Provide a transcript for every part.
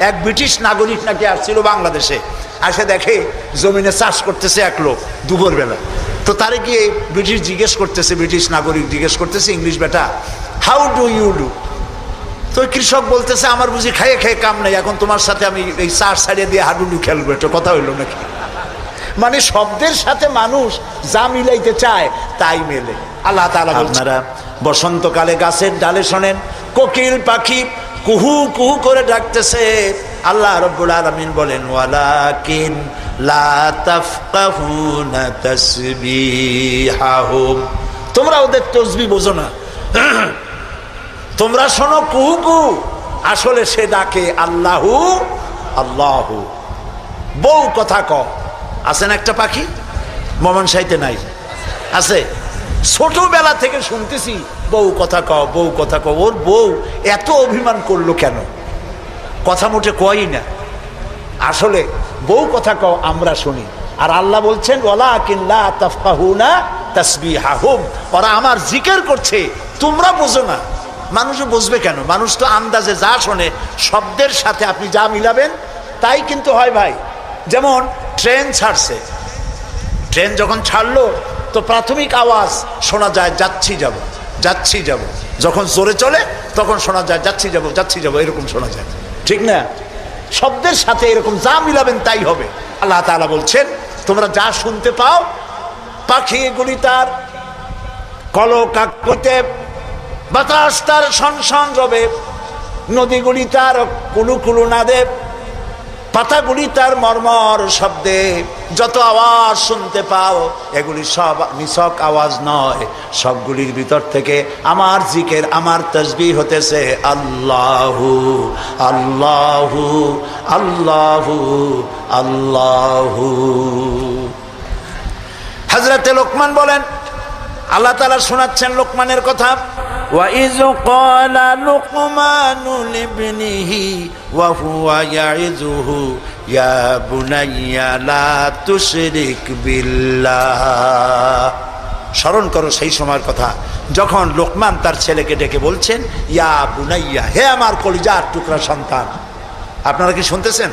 এক ব্রিটিশ নাগরিক নাকি আসছিল বাংলাদেশে, আসে দেখে জমিনে চাষ করতেছে এক লোক দুপুরবেলা। তো তারে গিয়ে ব্রিটিশ জিজ্ঞেস করতেছে, ব্রিটিশ নাগরিক জিজ্ঞেস করতেছে, ইংলিশ বেটা, হাউ ডু ইউ ডু? তো কৃষক বলতেছে, আমার বুঝি খাইয়ে খেয়ে কাম নেই, এখন তোমার সাথে আমি এই চাষ ছাড়িয়ে দিয়ে হাডুডু খেলবো, এটা কথা হইল নাকি? মানে শব্দের সাথে মানুষ যা মিলাইতে চায় তাই মেলে। আল্লাহ তাআলা বলছেন, আপনারা বসন্তকালে গাছের ডালে শোনেন কোকিল পাখি কুহু কুহু করে ডাকতেছে। আল্লাহ রাব্বুল আলামিন বলেন, ওয়ালাকিন লা তাফকাহুনা তাসবিহাহুম, তোমরা ওদের তাসবিহ বোঝো না, তোমরা শোনো কুহু কুহু, আসলে সে ডাকে আল্লাহু আল্লাহু। বউ কথা ক, আছেন একটা পাখি মমন সাইতে নাই আছে, ছোটবেলা থেকে শুনতেছি বউ কথা কও, বউ কথা কও। ওর বউ এত অভিমান করলো কেন? কথা মোটে কয়ই না, আসলে বউ কথা কও আমরা শুনি। আর আল্লাহ বলছেন, ওয়ালাকিন লা তাফকাহুনা তাসবিহাহুম, ওরা আমার জিকির করছে তোমরা বোঝো না। মানুষ বুঝবে কেন? মানুষ তো আন্দাজে যা শোনে শব্দের সাথে আপনি যা মিলাবেন তাই কিন্তু হয় ভাই। যেমন ট্রেন ছাড়ছে, ট্রেন যখন ছাড়লো তো প্রাথমিক আওয়াজ শোনা যায় যাচ্ছি যাব, যাচ্ছি যাব। যখন জোরে চলে তখন শোনা যায় যাচ্ছি যাব, যাচ্ছি যাব, এরকম শোনা যায়, ঠিক না? শব্দের সাথে এরকম যা মিলাবেন তাই হবে। আল্লাহ তাআলা বলছেন, তোমরা যা শুনতে পাও, পাখিগুলি তার কলকাকলিতে, বাতাস তার শনশন রবে, নদীগুলি তার কুলু কুলু নাদে, পাতাগুলি তার মর্মর শব্দে, যত আওয়াজ শুনতে পাও এগুলি সব নিছক আওয়াজ নয়, সবগুলির ভিতর থেকে আমার জিকির, আমার তাসবিহ হতেছে আল্লাহু আল্লাহু আল্লাহু আল্লাহু। হযরতে লোকমান বলেন, আল্লাহ তাআলা শোনাচ্ছেন লোকমানের কথা, وَإِذْ قَالَ لُقْمَانُ لِابْنِهِ وَهُوَ يَعِظُهُ يَا بُنَيَّ لَا تُشْرِكْ بِاللَّهِ। স্মরণ করো সেই সময়ের কথা যখন লোকমান তার ছেলেকে ডেকে বলছেন, ইয়া বুনাইয়া, হে আমার কলিজার টুকরা সন্তান। আপনারা কি শুনতেছেন?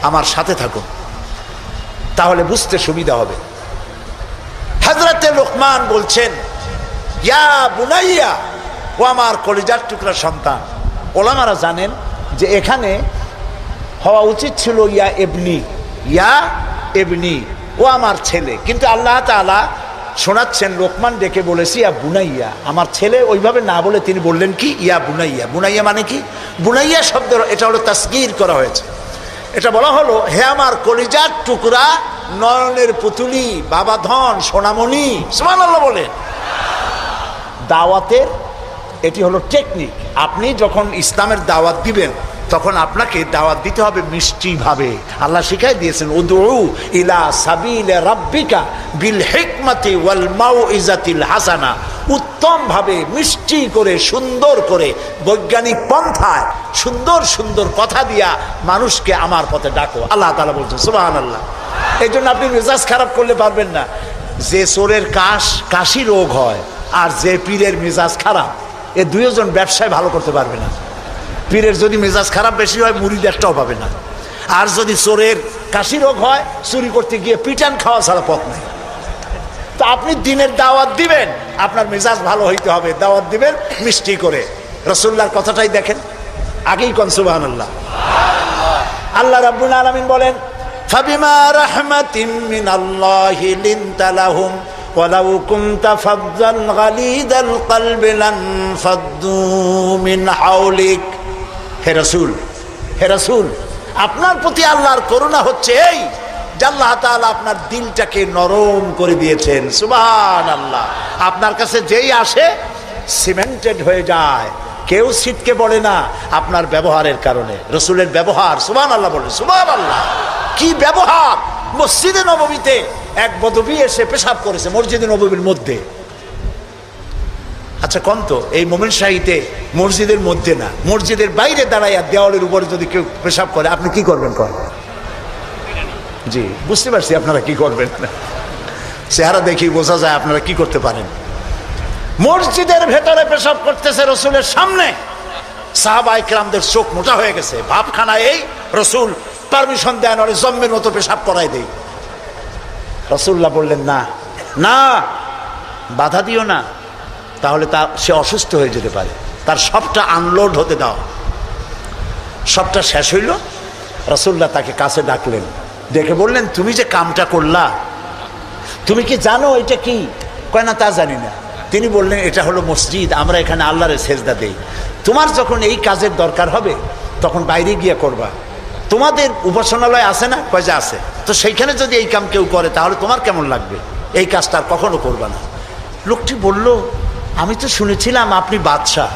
আমার সাথে থাকুন, তাহলে বুঝতে সুবিধা হবে। হযরতে লোকমান বলছেন, ইয়া বুনাইয়া, ও আমার কলিজার টুকরা সন্তান। ওলামারা জানেন যে এখানে হওয়া উচিত ছিল ইয়া এবনি, ইয়া এবনি, ও আমার ছেলে, কিন্তু আল্লাহ তাআলা শোনাচ্ছেন লোকমান ডেকে বলেছি ইয়া বুনাইয়া, আমার ছেলে। ওইভাবে না বলে তিনি বললেন কি, ইয়া বুনাইয়া। বুনাইয়া মানে কি? বুনাইয়া শব্দের এটা হলো তাসগীর করা হয়েছে। এটা বলা হলো, হে আমার কলিজার টুকরা, নয়নের পুতুলি, বাবা ধন, সোনামণি। সুবহানাল্লাহ বলে। দাওয়াতের এটি হলো টেকনিক। আপনি যখন ইসলামের দাওয়াত দিবেন তখন আপনাকে দাওয়াত দিতে হবে মিষ্টি ভাবে। আল্লাহ শিখাই দিয়েছেন, উদউ ইলা সাবিলি রাব্বিকা বিল হিকমাতি ওয়াল মাউইজাতিল হাসানা, উত্তম ভাবে মিষ্টি করে সুন্দর করে বৈজ্ঞানিক পন্থায় সুন্দর সুন্দর কথা দিয়া মানুষকে আমার পথে ডাকো। আল্লাহ তাআলা বলছেন, সুবহানাল্লাহ। এই জন্য আপনি মেজাজ খারাপ করলে পারবেন না। যে চোরের কাশি রোগ হয় আর যে পীরের মেজাজ খারাপ, এ দুইজন ব্যবসায় ভালো করতে পারবে না। পীরের যদি মেজাজ খারাপ বেশি হয় মুরিদ একটাও পাবে না, আর যদি চোরের কাশি রোগ হয় চুরি করতে গিয়ে পিটান খাওয়া ছাড়া পথ নেই। তো আপনি দিনের দাওয়াত দিবেন, আপনার মেজাজ ভালো হইতে হবে, দাওয়াত দিবেন মিষ্টি করে। রাসূলুল্লাহর কথাটাই দেখেন, আগেই কোন সুবহানাল্লাহ। আল্লাহ রাব্বুল আলামিন বলেন, ফাবিমা রাহমাতিম মিনাল্লাহি লিনতা লাহুম ওয়ালাউ কুনতা ফাযযান গালিদাল কলবি লানফাদ্দু মিন হাওলিক। হে রাসূল, আপনার প্রতি আল্লাহর করুণা হচ্ছে এই যে আল্লাহ তাআলা আপনার দিলটাকে নরম করে দিয়েছেন। সুবহানাল্লাহ। আপনার কাছে যেই আসে সিমেন্টেড হয়ে যায়, কেউ ছিটকে পড়ে না আপনার ব্যবহারের কারণে। রাসূলের ব্যবহার, সুবহানাল্লাহ বলে, সুবহানাল্লাহ। কি ব্যবহার! মসজিদে নববীতে এক বদবী এসে পেশাব করেছে মসজিদে নববীর মধ্যে। আচ্ছা কোন তো, এই মোমেন শাহীতে মসজিদের মধ্যে না, মসজিদের বাইরে দাঁড়াইয়া দেওয়ালের উপরে যদি কেউ পেশাব করে আপনি কি করবেন? জি বুঝতে পারছি আপনারা কি করবেন। চেহারা দেখি বোঝা যায় আপনারা কি করতে পারেন। মসজিদের ভেতরে পেশাব করতেছে রাসূলের সামনে, সাহাবায়ে কেরামদের চোখ মোটা হয়ে গেছে, ভাবখানা এই রসুল পারমিশন দেন ওরে জম্মের মতো পেশাব করাই দেই। রাসূলুল্লাহ বললেন না না, বাধা দিও না, তাহলে সে অসুস্থ হয়ে যেতে পারে, তার সবটা আনলোড হতে দাও। সবটা শেষ হইল, রাসূলুল্লাহ তাকে কাছে ডাকলেন, ডেকে বললেন তুমি যে কামটা করলা তুমি কি জানো এটা কি? কয় না তা জানি না। তিনি বললেন এটা হলো মসজিদ, আমরা এখানে আল্লাহরে সেজদা দেই, তোমার যখন এই কাজের দরকার হবে তখন বাইরে গিয়ে করবা। তোমাদের উপাসনালয় আছে না? কয় যে আছে। তো সেইখানে যদি এই কাম কেউ করে তাহলে তোমার কেমন লাগবে? এই কাজটা আর কখনো করবা না। লোকটি বলল আমি তো শুনেছিলাম আপনি বাদশাহ,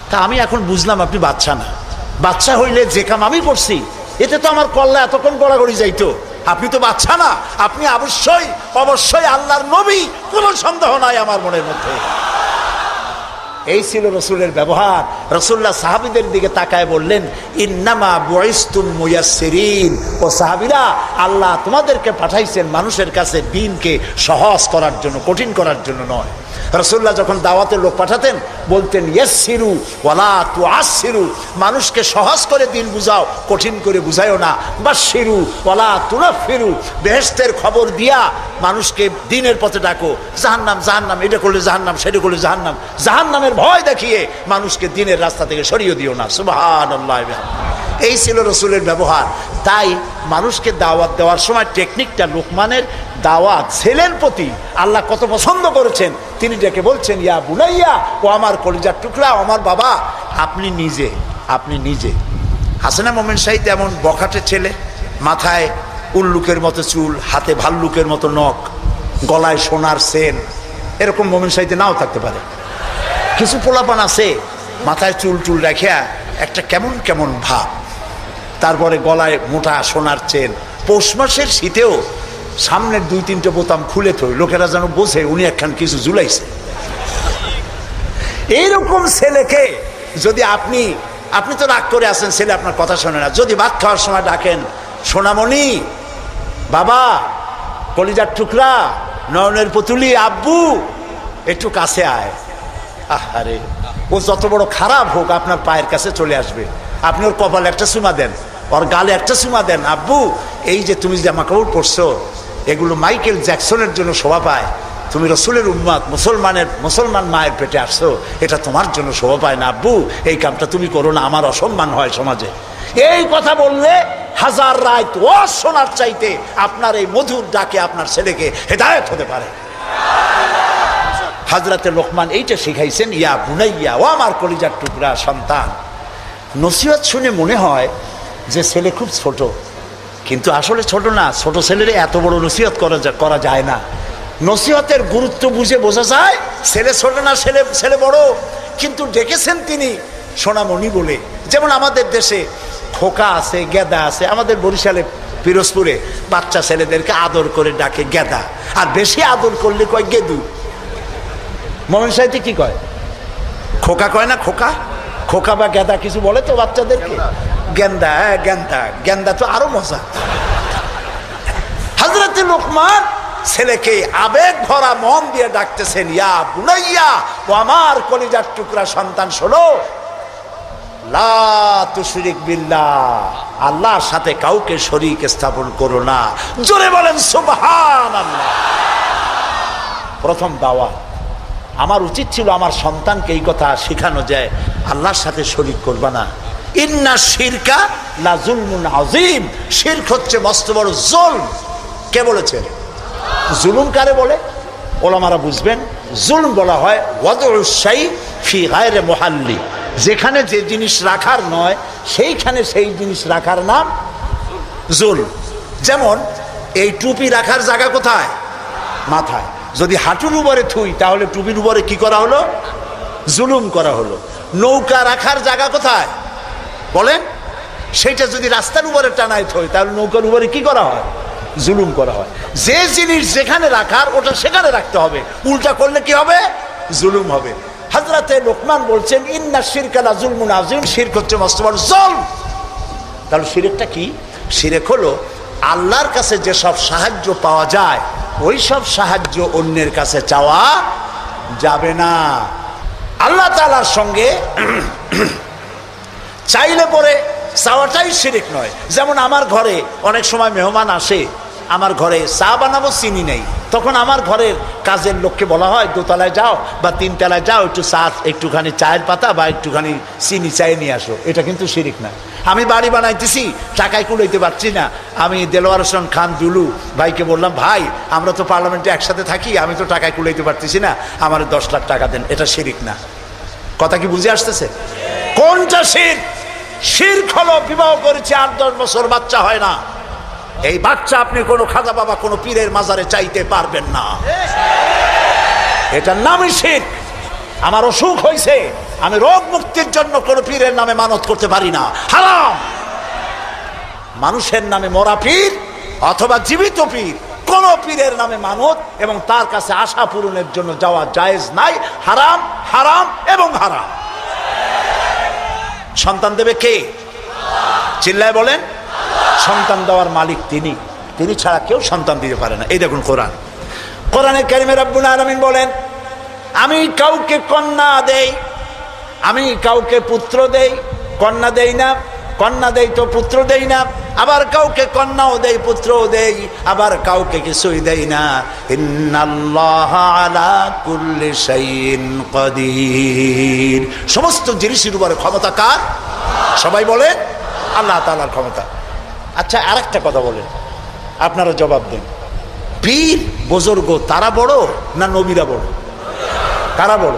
তা আমি এখন বুঝলাম আপনি বাদশাহ না। বাদশাহ হইলে যে কাম আমি করছি এতে তো আমার কল্লা এতক্ষণ গড়াগড়ি যাইতো। আপনি তো বাদশাহ না, আপনি অবশ্যই অবশ্যই আল্লাহর নবী, কোনো সন্দেহ নাই আমার মনের মধ্যে। এই ছিল রসুলের ব্যবহার। রসুল্লাহ সাহাবীদের দিকে তাকায় বললেন ইন্নামা বুইসতুম মুয়াসসিরিন, ও সাহাবীরা আল্লাহ তোমাদেরকে পাঠাইছেন মানুষের কাছে দ্বীনকে সহজ করার জন্য, কঠিন করার জন্য নয়। রসুল্লাহ যখন দাওয়াতের লোক পাঠাতেন বলতেন ইয়াসসিরু ওয়ালা তুআসসিরু, মানুষকে সহজ করে দিন বুঝাও, কঠিন করে বুঝায়ও না। বাশশিরু ওয়ালা তুনাফিরু, বেহেশতের খবর দিয়া মানুষকে দ্বীনের পথে ডাকো। জাহান্নাম জাহান্নাম, এটা করলে জাহান্নাম, সেটা করলে জাহান্নাম, জাহান্নামের ভয় দেখিয়ে মানুষকে দ্বীনের রাস্তা থেকে সরিয়ে দিও না। সুবহানাল্লাহ। এই ছিল রসুলের ব্যবহার। তাই মানুষকে দাওয়াত দেওয়ার সময় টেকনিকটা, লোকমানের দাওয়াত ছেলের প্রতি আল্লাহ কত পছন্দ করেছেন। তিনি ডেকে বলছেন ইয়া বুনাইয়া, ও আমার কলিজার টুকরা, আমার বাবা। আপনি নিজে হাসানা মোমেন সাহিদ এমন বখাটে ছেলে, মাথায় উল্লুকের মতো চুল, হাতে ভাল্লুকের মতো নখ, গলায় সোনার সেন, এরকম মোমেন সাহিদে নাও থাকতে পারে। কিছু পোলাপান আছে মাথায় চুল টুল রেখে একটা কেমন কেমন ভাব, তারপরে গলায় মোটা সোনার চেন, পৌষ মাসের শীতেও সামনের 2-3টে বোতাম খুলে থই, লোকেরা যেন বোঝে উনি একখান কিছু ঝুলাইছে। এইরকম ছেলেকে যদি আপনি তো রাগ করে আছেন, ছেলে আপনার কথা শোনে না, যদি ভাত খাওয়ার সময় ডাকেন সোনামণি, বাবা, কলিজার টুকরা, নয়নের পুতুলি, আব্বু একটু কাছে আয়, আহারে, ও যত বড় খারাপ হোক আপনার পায়ের কাছে চলে আসবে। আপনি ওর কপালে একটা চুমা দেন, ওর গালে একটা চুমা দেন, আব্বু এই যে তুমি জামা কাপড় পরছো এগুলো মাইকেল জ্যাকসনের জন্য শোভা পায়, তুমি রসুলের উম্মত, মুসলমান মায়ের পেটে আসছো, এটা তোমার জন্য শোভা পায় না, আব্বু এই কামটা তুমি করো না, আমার অসম্মান হয় সমাজে। এই কথা বললে হাজার রাত ও শোনার চাইতে আপনার এই মধুর ডাকে আপনার ছেলেকে হেদায়েত হতে পারে। হযরতে লোকমান এইটা শিখাইছেন, ইয়া বুনাইয়া, ও আমার কলিজার টুকরা সন্তান। নসিহত শুনে মনে হয় যে ছেলে খুব ছোট, কিন্তু আসলে ছোট না। ছোট ছেলের এত বড় নসিহত করা যায় না। নসিহতের গুরুত্ব বুঝে বোঝা যায় ছেলে ছোট না ছেলে বড়, কিন্তু ডেকেছেন তিনি সোনামণি বলে। যেমন আমাদের দেশে খোকা আছে, গেদা আছে। আমাদের বরিশালে পিরোজপুরে বাচ্চা ছেলেদেরকে আদর করে ডাকে গেদা, আর বেশি আদর করলে কয় গেদু। মোমেন সাহিত্যে কি কয়? খোকা কয় না? খোকা বা গেদা কিছু বলে তো বাচ্চাদেরকে? গেন্দা। গেন্দা তো আরো মজা। হযরতে লোকমান ছেলেকে আবেগ ভরা মন দিয়ে ডাকতেছেন, ইয়া বুনাইয়া, ও আমার কলিজার টুকরা সন্তান, শোনো, লা তুশরিক বিল্লাহ, আল্লাহর সাথে কাউকে শরীক স্থাপন করো না। জোরে বলেন সুবহানাল্লাহ। প্রথম দাওয়াত। আমার উচিত ছিল আমার সন্তানকে এই কথা শেখানো যায়, আল্লাহর সাথে শরীক করবা না। ইন্না শিরকা লা যুলমুন আযীম, শিরক হচ্ছে মস্ত বড় জুলম। কে বলেছেন? জুলুম কারে বলে? ওলামারা বুঝবেন। জুলম বলা হয় ওয়াদউশ শাই ফি গায়রি মুহাল্লি, যেখানে যে জিনিস রাখার নয় সেইখানে সেই জিনিস রাখার নাম জুলম। যেমন এই টুপি রাখার জায়গা কোথায়? মাথায়। যদি হাঁটুর উপরে থুই তাহলে টুপির উপরে কি করা হলো? জুলুম করা হলো। নৌকা রাখার জায়গা কোথায় বলেন? সেইটা যদি রাস্তার উপরে টানায় থই তাহলে নৌকার উপরে কি করা হয়? জুলুম করা হয়। যে জিনিস যেখানে রাখার ওটা সেখানে রাখতে হবে, উল্টা করলে কি হবে? জুলুম হবে। হযরতে লোকমান বলছেন ইন্না শিরকা লা যুলমুন আযীম, শিরক হচ্ছে মস্ত বড় জুলম। তাহলে শিরকটা কি? শিরক হলো আল্লাহর কাছে যেসব সাহায্য পাওয়া যায় ওই সব সাহায্য অন্যের কাছে চাওয়া যাবে না। আল্লাহ তাআলার সঙ্গে চাইলে পরে চাওয়াটাই শিরক নয়। যেমন আমার ঘরে অনেক সময় মেহমান আসে, আমার ঘরে চা বানাবো, চিনি নেই, তখন আমার ঘরের কাজের লোককে বলা হয় দোতলায় যাও বা তিনতলায় যাও, একটু চা, একটুখানি চায়ের পাতা বা একটুখানি চিনি চায়ে নিয়ে আসো। এটা কিন্তু শিরক না। আমি বাড়ি বানাইতেছি, টাকায় কুলাইতে পারছি না, আমি দেলোয়ার হোসেন খান দুলু ভাইকে বললাম, ভাই আমরা তো পার্লামেন্টে একসাথে থাকি, আমি তো টাকায় কুলাইতে পারতেছি না, আমার 10 লাখ টাকা দেন। এটা শিরক না। কথা কি বুঝে আসতেছে? কোনটা শিরক? শিরক হলো বিবাহ করেছে 8-10 বছর বাচ্চা হয় না, এই বাচ্চা আপনি কোনো খাজা বাবা কোনো পীরের মাজারে চাইতে পারবেন না, এটার নামই শিরক। আমার অসুখ হয়েছে, আমি রোগ মুক্তির জন্য কোনো পীরের নামে মানত করতে পারি না, হারাম। মানুষের নামে মরা পীর অথবা জীবিত পীর, কোন পীরের নামে মানত এবং তার কাছে আশা পূরণের জন্য যাওয়া জায়েজ নাই, হারাম, হারাম এবং হারাম। সন্তান দেবে কে? চিল্লায় বলেন। সন্তান দেওয়ার মালিক তিনি, তিনি ছাড়া কেউ সন্তান দিতে পারে না। এই দেখুন কোরআন, কোরআনে কারিমে রব্বুল আলামিন বলেন, আমি কাউকে কন্যা দেই, আমি কাউকে পুত্র দেই, কন্যা দেই না, কন্যা দেই তো পুত্র দেই না, আবার কাউকে কন্যাও দেই পুত্রও দেই, আবার কাউকে কিছুই দেই না। ইন্নাল্লাহা আলা কুল্লি শাইইন কাদির। সমস্ত জিনিসের উপরে ক্ষমতা কার? সবাই বলেন আল্লাহ তাআলার ক্ষমতা। আচ্ছা, আরেকটা কথা বলেন, আপনারা জবাব দেন, পীর বুজুর্গ তারা বড় না নবীরা বড়? কারা বড়?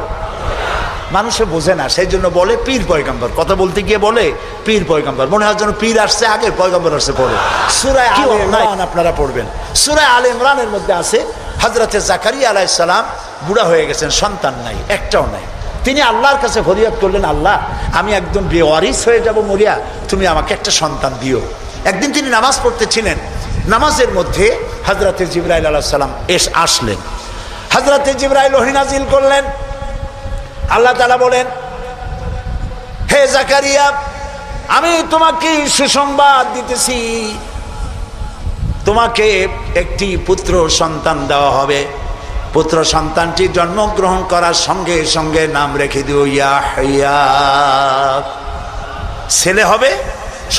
মানুষে বোঝে না, সেই জন্য বলে পীর পয়গম্বর। কথা বলতে গিয়ে বলে পীর পয়গম্বর, মনে হয় যেন পীর আসছে আগে, পয়গম্বর আসছে পরে। সূরা আলে ইমরান আপনারা পড়বেন, সূরা আলে ইমরানের মধ্যে আছে হযরতে জাকারিয়া আলাইহিস সালাম বুড়া হয়ে গেছেন, সন্তান নাই, একটাও নাই। তিনি আল্লাহর কাছে ফরিয়াদ করলেন, আল্লাহ আমি একদম বেওয়ারিস হয়ে যাব মরিয়া, তুমি আমাকে একটা সন্তান দিও। একদিন তিনি নামাজ পড়তেছিলেন, নামাজের মধ্যে হযরতে জিবরাইল আলাইহিস সালাম আসলেন। হযরতে জিবরাইল ওহী নাজিল করলেন। আল্লাহ তাআলা বলেন, হে জাকারিয়া আমি তোমাকে সুসংবাদ দিতেছি, তোমাকে একটি পুত্র সন্তান দেওয়া হবে। পুত্র সন্তানটি জন্মগ্রহণ করার সঙ্গে সঙ্গে নাম রেখে দিও ইয়াহইয়া। ছেলে হবে,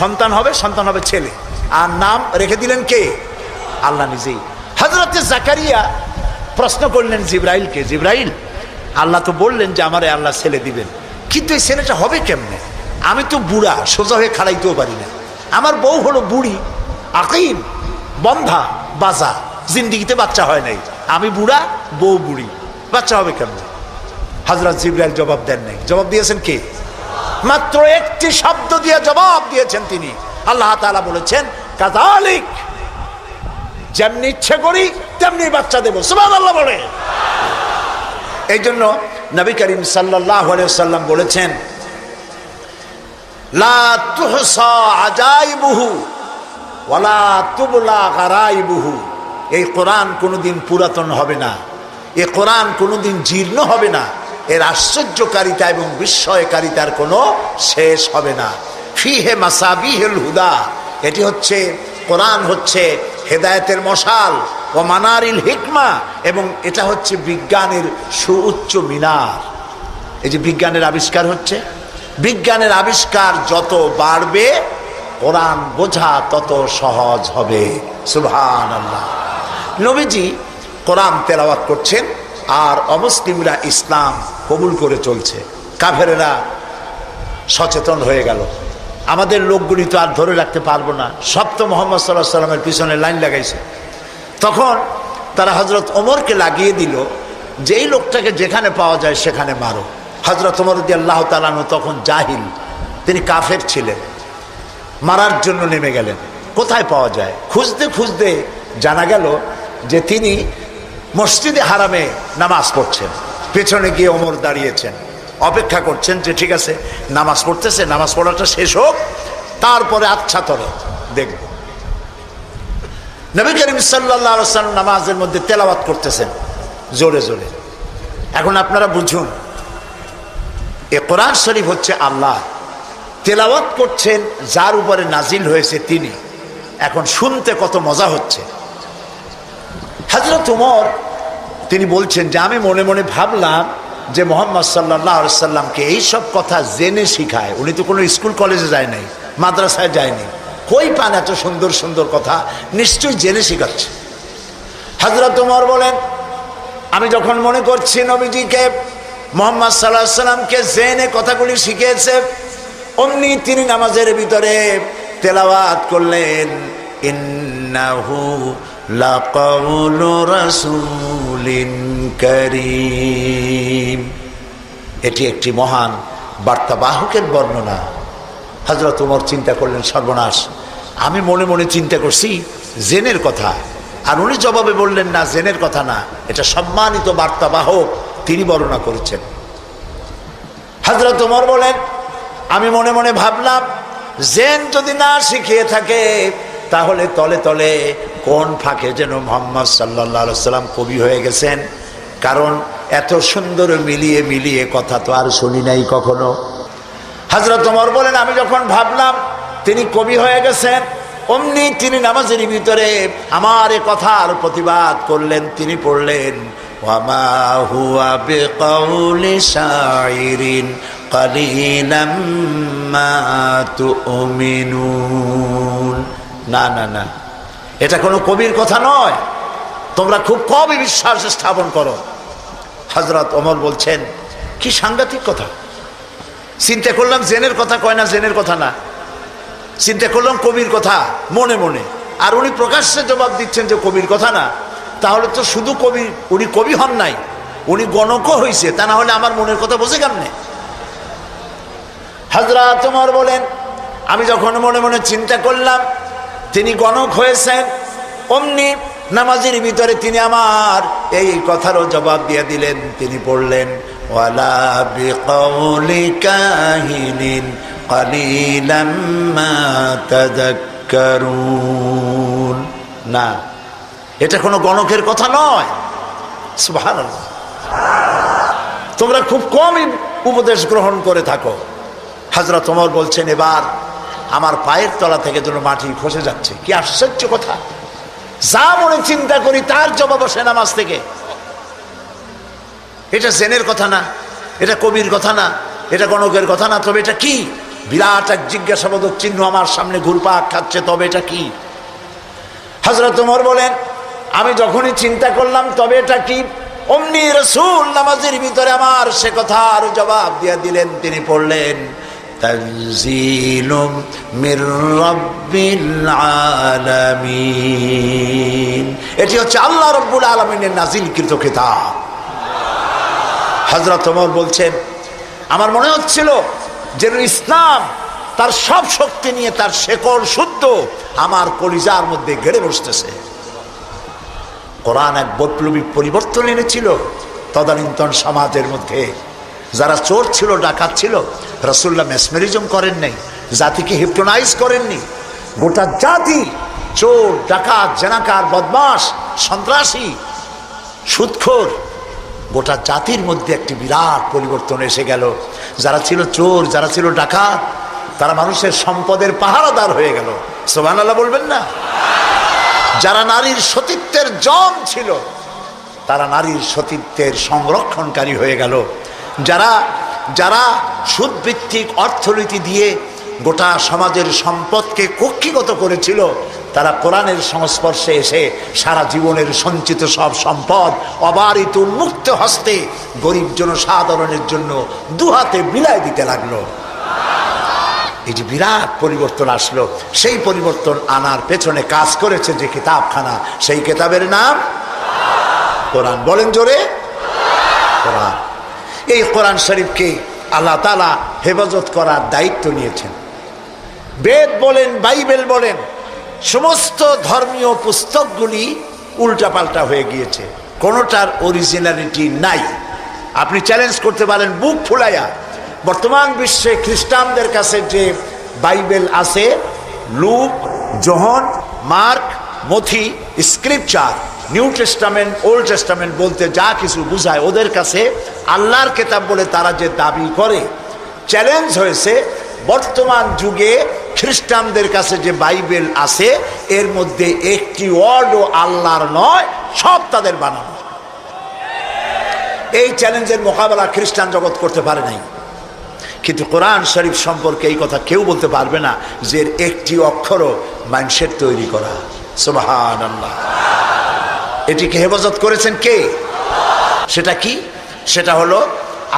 সন্তান হবে, সন্তান হবে ছেলে, আর নাম রেখে দিলেন কে? আল্লাহ নিজেই। হযরতে জাকারিয়া প্রশ্ন করলেন জিবরাইলকে, জিবরাইল আল্লাহ তো বললেন যে আমারে আল্লাহ ছেলে দিবেন, কিন্তু এই ছেলেটা হবে কেমনে? আমি তো বুড়া, সোজা হয়ে খাড়াইতেও পারি না, আমার বউ হলো বুড়ি, আকিম, বন্ধা, বাজা, জিন্দিগিতে বাচ্চা হয় নাই, আমি বুড়া, বউ বুড়ি, বাচ্চা হবে কেমনে? হযরত জিবরাইল জবাব দেন নাই। জবাব দিয়েছেন কে? মাত্র একটি শব্দ দিয়ে জবাব দিয়েছেন তিনি। আল্লাহ তাআলা বলেছেন, কাযালিক, যেমনি ইচ্ছে করি তেমনি বাচ্চা দেব। সুবহানাল্লাহ বলে। এই জন্য নবী করিম সাল্লাল্লাহু আলাইহি ওয়াসাল্লাম বলেছেন, লা তুহসা আজাইবুহু ওয়ালা তুবলা গারাইবুহু। এই কোরআন কোনোদিন পুরাতন হবে না, এই কোরআন কোনোদিন জীর্ণ হবে না, এর আশ্চর্যকারিতা এবং বিস্ময়কারিতার কোনো শেষ হবে না। ফিহে মাসাবিহুল হুদা, এটি হচ্ছে কোরআন, হচ্ছে হেদায়েতের মশাল, ও মানারিল হিকমা, এবং এটা হচ্ছে বিজ্ঞানের সুউচ্চ মিনার। এই যে বিজ্ঞানের আবিষ্কার হচ্ছে, বিজ্ঞানের আবিষ্কার যত বাড়বে কোরআন বোঝা তত সহজ হবে। সুবহানাল্লাহ। নবীজি কোরআন তেলাওয়াত করছেন আর অমুসলিমরা ইসলাম কবুল করে চলছে, কাফেরেরা সচেতন হয়ে গেল। আমাদের লোকগুলি তো আর ধরে রাখতে পারবো না, সব তো মুহাম্মদ সাল্লাল্লাহু আলাইহি ওয়াসাল্লামের পিছনে লাইন লাগাইছে। তখন তারা হযরত ওমরকে লাগিয়ে দিল, যেই লোকটাকে যেখানে পাওয়া যায় সেখানে মারো। হযরত ওমর রাদিয়াল্লাহু তাআলা আনহু তখন জাহিল, তিনি কাফের ছিলেন, মারার জন্য নেমে গেলেন। কোথায় পাওয়া যায়? খুঁজতে খুঁজতে জানা গেল যে তিনি মসজিদে হারামে নামাজ পড়ছেন। পেছনে গিয়ে ওমর দাঁড়িয়েছেন, অপেক্ষা করছেন যে ঠিক আছে নামাজ পড়তেছে, নামাজ পড়াটা শেষ হোক, তারপরে আচ্ছা তরে দেখব। নবী করিম সাল্লাল্লাহু আলাইহি ওয়াসাল্লাম নামাজের মধ্যে তেলাওয়াত করতেছেন জোরে জোরে। এখন আপনারা বুঝুন, এ কোরআন শরীফ হচ্ছে আল্লাহ, তেলাওয়াত করছেন যার উপরে নাজিল হয়েছে তিনি। এখন শুনতে কত মজা হচ্ছে। হযরত ওমর তিনি বলছেন যে আমি মনে মনে ভাবলাম যে মুহাম্মদ সাল্লাল্লাহু আলাইহি সাল্লামকে এইসব কথা জেনে শিখায়। উনি তো কোনো স্কুল কলেজে যায় নাই, মাদ্রাসায় যায়নি, কই পান এত সুন্দর সুন্দর কথা? নিশ্চয়ই জেনে শিখাচ্ছে। হযরত ওমর বলেন, আমি যখন মনে করছি নবীজিকে মুহাম্মদ সাল্লাল্লাহু আলাইহি সাল্লামকে জেনে কথাগুলি শিখিয়েছে, অমনি তিনি নামাজের ভিতরে তেলাওয়াত করলেন, ইন্নাহু লাকাউলু রাসূলিন কারীম। এটি একটি মহান বার্তাবাহকের বর্ণনা। হযরত ওমর চিন্তা করলেন, সর্বনাশ, আমি মনে মনে চিন্তা করছি জেনের কথা, আর উনি জবাবে বললেন না, জেনের কথা না, এটা সম্মানিত বার্তাবাহক, তিনি বর্ণনা করেছেন। হযরত ওমর বলেন, আমি মনে মনে ভাবলাম, জেন যদি না শিখিয়ে থাকে তাহলে তলে তলে কোন ফাঁকে যেন মুহাম্মদ সাল্লাল্লাহু আলাইহি সাল্লাম কবি হয়ে গেছেন। কারণ এত সুন্দর মিলিয়ে মিলিয়ে কথা তো আর শুনি নাই কখনো। হযরত ওমর বলেন, আমি যখন ভাবলাম তিনি কবি হয়ে গেছেন, অমনি তিনি নামাজের ভিতরে আমার এ কথার প্রতিবাদ করলেন। তিনি পড়লেন, ওয়ামা হুয়া বিকাউলি শাইরিন কালিলাম মা তুমিনুন। না না না, এটা কোনো কবির কথা নয়, তোমরা খুব কমই বিশ্বাস স্থাপন করো। হযরত ওমর বলছেন, কি সাংঘাতিক কথা! চিন্তা করলাম জেনের কথা কয় না, জেনের কথা না, চিন্তা করলাম কবির কথা মনে মনে, আর উনি প্রকাশ্যে জবাব দিচ্ছেন যে কবির কথা না। তাহলে তো শুধু কবি, উনি কবি হন নাই, উনি গণকও হয়েছে, তা না হলে আমার মনের কথা বোঝে কেমনে? হযরত ওমর বলেন, আমি যখন মনে মনে চিন্তা করলাম তিনি গণক হয়েছেন, অমনি নামাজের ভিতরে তিনি আমার এই কথারও জবাব দিয়ে দিলেন। তিনি পড়লেন, ওয়ালা বিকাউলি কাহিনিন কালিলাম মা তাযাক্কারুন। না, এটা কোনো গণকের কথা নয়। সুবহানাল্লাহ, তোমরা খুব কমই উপদেশ গ্রহণ করে থাকো। হযরত ওমর বলছেন, এবার আমার পায়ের তলা থেকে যেন মাটি খসে যাচ্ছে। কি আশ্চর্য কথা! যা মনে চিন্তা করি তার জবাব আসে নামাজ থেকে। এটা জেনের কথা না, এটা কবির কথা না, এটা গণকের কথা না, তবে এটা কি? বিরাট এক জিজ্ঞাসাবোধক চিহ্ন আমার সামনে ঘুরপাক খাচ্ছে, তবে এটা কি? হযরত ওমর বলেন, আমি যখনই চিন্তা করলাম তবে এটা কি, অমনি রাসূল নামাজের ভিতরে আমার সে কথার জবাব দিয়ে দিলেন। তিনি পড়লেন, তানজিলুম মির রাব্বিল আলামিন। এটি হচ্ছে আল্লাহ রাব্বুল আলামিনের নাজিলকৃত কিতাব। হযরত ওমর বলছেন, আমার মনে হচ্ছিল যে ইসলাম তার সব শক্তি নিয়ে তার শেকড় শুদ্ধ আমার কলিজার মধ্যে গেড়ে বসতেছে। কোরআন এক বৈপ্লবিক পরিবর্তন এনেছিল তদানীন্তন সমাজের মধ্যে। যারা চোর ছিল, ডাকাত ছিল, রাসূলুল্লাহ মেসমেরিজম করেন নাই, জাতিকে হিপনোটাইজ করেননি। গোটা জাতি চোর, ডাকাত, জেনাকার, বদমাশ, সন্ত্রাসী, সুদখোর, গোটা জাতির মধ্যে একটি বিরাট পরিবর্তন এসে গেল। যারা ছিল চোর, যারা ছিল ডাকাত, তারা মানুষের সম্পদের পাহারাদার হয়ে গেল। সুবহানাল্লাহ বলবেন না? যারা নারীর সতীত্বের জম ছিল, তারা নারীর সতীত্বের সংরক্ষণকারী হয়ে গেল। যারা যারা সুদভিত্তিক অর্থনীতি দিয়ে গোটা সমাজের সম্পদকে কক্ষিগত করেছিল, তারা কোরআনের সংস্পর্শে এসে সারা জীবনের সঞ্চিত সব সম্পদ অবারিত উন্মুক্ত হস্তে গরিব জনসাধারণের জন্য দুহাতে বিলায় দিতে লাগলো। এই যে বিরাট পরিবর্তন আসলো, সেই পরিবর্তন আনার পেছনে কাজ করেছে যে কিতাবখানা, সেই কিতাবের নাম কোরআন। বলেন জোরে, কোরআন। এই কোরআন শরীফকে আল্লাহ তাআলা হেফাজত করার দায়িত্ব নিয়েছেন। বেদ বলেন, বাইবেল বলেন, সমস্ত ধর্মীয় পুস্তকগুলি উল্টাপাল্টা হয়ে গিয়েছে, কোনোটার অরিজিনালিটি নাই। আপনি চ্যালেঞ্জ করতে পারেন বুক ফুলাইয়া, বর্তমান বিশ্বে খ্রিস্টানদের কাছে যে বাইবেল আছে, লুক, যোহন, মার্ক, মথি, scripture, new testament, old testament বলতে যা কিছু বুঝায়, ওদের কাছে আল্লাহর কিতাব বলে তারা যে দাবি করে, চ্যালেঞ্জ হয়েছে বর্তমান যুগে খ্রিস্টানদের কাছে যে বাইবেল আছে এর মধ্যে একটি ওয়ার্ডও আল্লাহর নয়, সব তাদের বানানো। এই চ্যালেঞ্জের মোকাবেলা খ্রিস্টান জগৎ করতে পারে নাই। কিন্তু কোরআন শরীফ সম্পর্কে এই কথা কেউ বলতে পারবে না যে এর একটি অক্ষরও মানুষের তৈরি করা। সুবহানাল্লাহ। এটিকে হেফাজত করেছেন কে? সেটা কি? সেটা হলো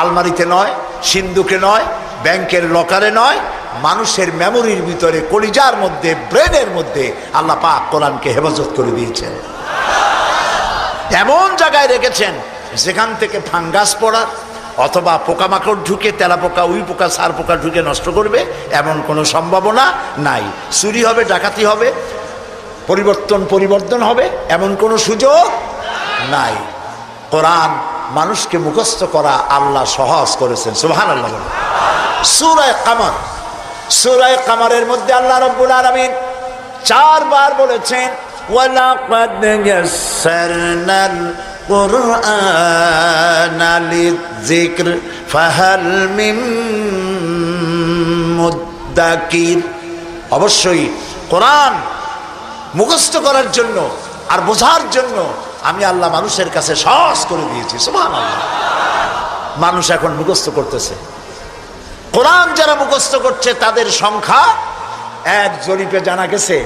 আলমারিতে নয়, সিন্ধুকে নয়, ব্যাংকের লকারে নয়, মানুষের মেমোরির ভিতরে, কলিজার মধ্যে, ব্রেনের মধ্যে আল্লাহ পাক কোরআনকে হেফাজত করে দিয়েছেন। এমন জায়গায় রেখেছেন যেখান থেকে ফাঙ্গাস পড়ার অথবা পোকামাকড় ঢুকে, তেলাপোকা, উই পোকা, সার পোকা ঢুকে নষ্ট করবে এমন কোনো সম্ভাবনা নাই। চুরি হবে, ডাকাতি হবে, পরিবর্তন হবে এমন কোনো সুযোগ নাই। কোরআন মানুষকে মুখস্থ করা আল্লাহ সহজ করেছেন। সুবহানাল্লাহ। সূরা কামার, সূরা কামারের মধ্যে আল্লাহ রাব্বুল আলামিন 4 বার বলেছেন ওয়ালাকাদ ইয়াসসারনাল কুরআনা লিযিকর ফাহাল মিন মুদ্দাকির। অবশ্যই কোরআন মুখস্থ করার জন্য আর বোঝার জন্য আমি আল্লাহ মানুষের কাছে সহজ করে দিয়েছি। সুবহানাল্লাহ। মানুষ এখন মুখস্থ করতেছে। কোরআন যারা মুখস্থ করছে তাদের সংখ্যা, এক জরিপে জানা গেছে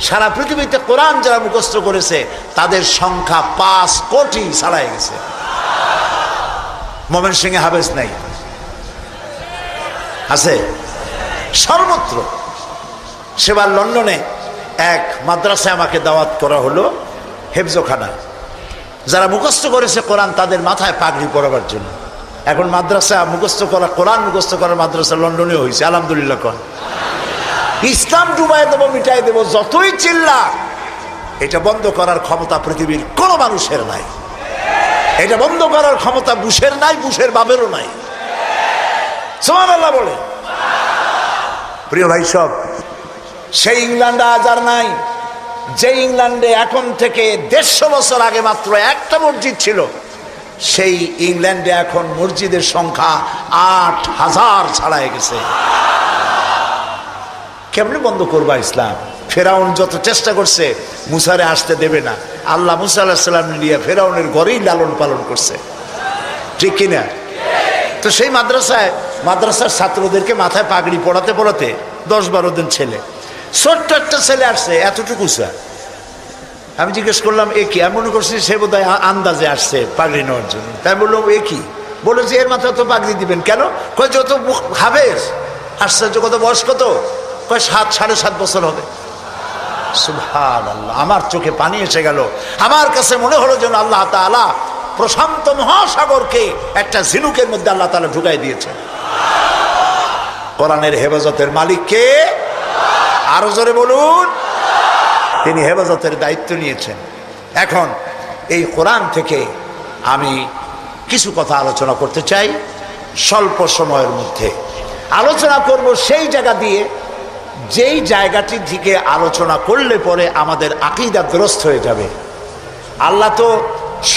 সারা পৃথিবীতে কোরআন যারা মুখস্থ করেছে তাদের সংখ্যা 5 কোটি ছাড়াই গেছে। ময়মনসিংহে হাফেজ নাই, আছে সর্বত্র। সেবার লন্ডনে এক মাদ্রাসায় আমাকে দাওয়াত করা হলো, হেফজখানা। যারা মুখস্থ করেছে কোরআন তাদের মাথায় পাগড়ি পরাবার জন্য। এখন মাদ্রাসা মুখস্থ করা, কোরআন মুখস্থ করার মাদ্রাসা লন্ডনে হয়েছে। আলহামদুলিল্লাহ। কোন ইসলাম ডুবাই দেবো, মিটাই দেবো, যতই চিল্লা, এটা বন্ধ করার ক্ষমতা পৃথিবীর কোনো মানুষের নাই। এটা বন্ধ করার ক্ষমতা বুশের নাই, বুশের বাপেরও নাই। সুবহানাল্লাহ বলে। প্রিয় ভাই সব, সেই ইংল্যান্ডে আজ আর নাই যে ইংল্যান্ডে এখন থেকে 150 বছর আগে মাত্র একটা মসজিদ ছিল। সেই ইংল্যান্ডে এখন মসজিদের সংখ্যা 8000 ছাড়াই গেছে। কেমনে বন্ধ করবা ইসলাম? ফেরাউন যত চেষ্টা করছে মুসারে আসতে দেবে না। আল্লাহ মুসা আলাইহিস সালাম নিয়ে ফেরাউনের ঘরেই লালন পালন করছে, ঠিক কিনা? তো সেই মাদ্রাসার ছাত্রদেরকে মাথায় পাগড়ি পড়াতে পড়াতে 10-12 দিন ছেলে, ছোট্ট একটা ছেলে আসছে এতটুকু স্যার। আমি জিজ্ঞেস করলাম এ কি? আমি মনে করছি সে বোধহয় আন্দাজে আসছে পাগড়ি নেওয়ার জন্য। তাই বললাম এ কি? বলে যে এর মাথায় তো পাগড়ি দিবেন কেন? কয় যত হাফেজ। আশ্চর্য, কত বয়স কত? কয় 7-7.5 বছর হবে। সুবহানাল্লাহ। আমার চোখে পানি এসে গেল। আমার কাছে মনে হলো যেন আল্লাহ তাআলা প্রশান্ত মহাসাগরকে একটা ঝিনুকের মধ্যে আল্লাহ তাআলা ঢুকাই দিয়েছে। কোরআনের হেফাজতের মালিক কে? আরো জোরে বলুন। তিনি হেফাজতের দায়িত্ব নিয়েছেন। এখন এই কোরআন থেকে আমি কিছু কথা আলোচনা করতে চাই স্বল্প সময়ের মধ্যে। আলোচনা করব সেই জায়গা দিয়ে যেই জায়গাটি থেকে আলোচনা করলে পরে আমাদের আকীদা দুরস্ত হয়ে যাবে। আল্লাহ তো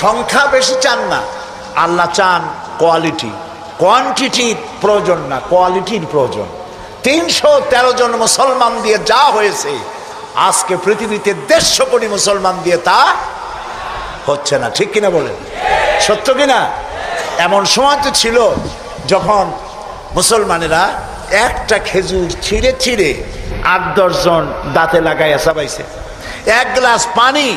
সংখ্যা বেশি চান না, আল্লাহ চান কোয়ালিটি। কোয়ান্টিটির প্রয়োজন না, কোয়ালিটির প্রয়োজন। 313 জন মুসলমান দিয়ে যা হয়েছে, আজকে পৃথিবীতে 150 কোটি মুসলমান দিয়ে তা হচ্ছে না, ঠিক কিনা বলেন? সত্য কিনা? এমন সময় তো ছিল যখন মুসলমানেরা একটা খেজুর ছিঁড়ে ছিঁড়ে 8-10 জন দাঁতে লাগাইয়া চাবাইছে। 1 গ্লাস পানি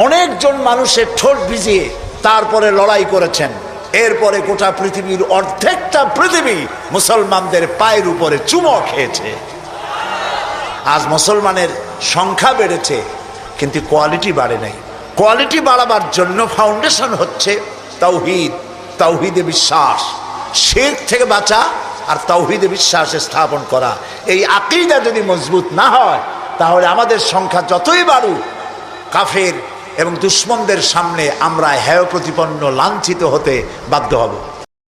অনেকজন মানুষের ঠোঁট ভিজিয়ে তারপরে লড়াই করেছেন। এরপরে গোটা পৃথিবীর অর্ধেকটা পৃথিবী মুসলমানদের পায়ের উপরে চুমো খেয়েছে। আজ মুসলমানের সংখ্যা বেড়েছে কিন্তু কোয়ালিটি বাড়ে নাই। কোয়ালিটি বাড়াবার জন্য ফাউন্ডেশন হচ্ছে তাওহীদ, তাওহীদে বিশ্বাস, শিরক থেকে বাঁচা আর তাওহীদে বিশ্বাসে স্থাপন করা। এই আকীদা যদি মজবুত না হয় তাহলে আমাদের সংখ্যা যতই বাড়ুক, কাফের এবং দুশ্মনদের সামনে আমরা হেয় প্রতিপন্ন, লাঞ্ছিত হতে বাধ্য হব।